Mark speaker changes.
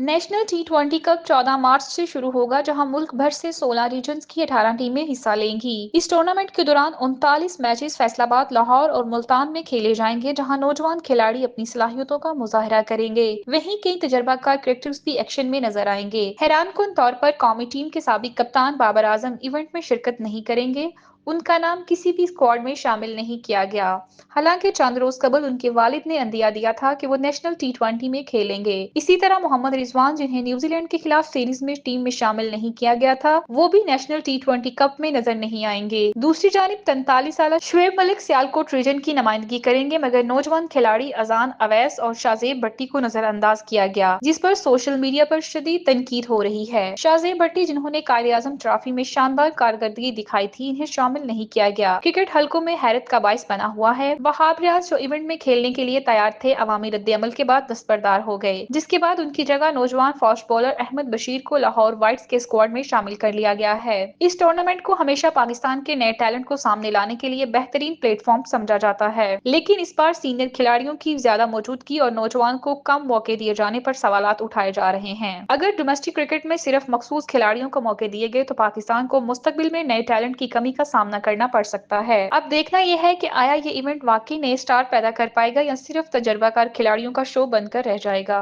Speaker 1: National टी20 cup 14 मार्च से शुरू होगा, जहां मुल्क भर से 16 रीजन्स की 18 टीमें हिस्सा लेंगी। इस टूर्नामेंट के दौरान 39 मैचेस फैसलाबाद, लाहौर और मुल्तान में खेले जाएंगे, जहां नौजवान खिलाड़ी अपनी सलाहियतों का मुजाहरा करेंगे। वहीं कई तजर्बाकार क्रिकेटर्स भी एक्शन में नजर आएंगे। हैरानकुन तौर पर कौमी टीम के साबिक कप्तान बाबर आजम इवेंट में शिरकत नहीं करेंगे। उनका नाम किसी भी स्क्वाड में शामिल नहीं किया गया। हालांकि चंद रोज कबल उनके वालिद ने अंदिया दिया था कि वो नेशनल टी20 में खेलेंगे। इसी तरह मोहम्मद रिजवान, जिन्हें न्यूजीलैंड के खिलाफ सीरीज में टीम में शामिल नहीं किया गया था, वो भी नेशनल टी20 कप में नजर नहीं आएंगे। दूसरी जानिब 43 साल शुएब मलिक सियालकोट रीजन की नुमाइंदगी करेंगे, मगर नौजवान खिलाड़ी अजान अवैस और शाहजेब भट्टी को नजरअंदाज किया गया, जिस पर सोशल मीडिया पर शदीद तनकीद हो रही है। शाहजेब भट्टी, जिन्होंने कायदे आजम ट्रॉफी में शानदार कारकर्दगी दिखाई थी, इन्हें शामिल नहीं किया गया। क्रिकेट हलकों में हैरत का बाइस बना हुआ है। वहाब रियाज, जो इवेंट में खेलने के लिए तैयार थे, अवामी रद्द-ए-अमल के बाद दस्तबरदार हो गए, जिसके बाद उनकी जगह नौजवान फास्ट बॉलर अहमद बशीर को लाहौर वाइट्स के स्क्वाड में शामिल कर लिया गया है। इस टूर्नामेंट को हमेशा पाकिस्तान के नए टैलेंट को सामने लाने के लिए बेहतरीन प्लेटफॉर्म समझा जाता है, लेकिन इस बार सीनियर खिलाड़ियों की ज्यादा मौजूदगी और नौजवान को कम मौके दिए जाने पर सवालात उठाए जा रहे हैं। अगर डोमेस्टिक क्रिकेट में सिर्फ मखसूस खिलाड़ियों को मौके दिए गए तो पाकिस्तान को मुस्तकबिल में नए टैलेंट की कमी का सामना करना पड़ सकता है। अब देखना यह है कि आया ये इवेंट वाकई नए स्टार पैदा कर पाएगा या सिर्फ तजर्बाकार खिलाड़ियों का शो बनकर रह जाएगा।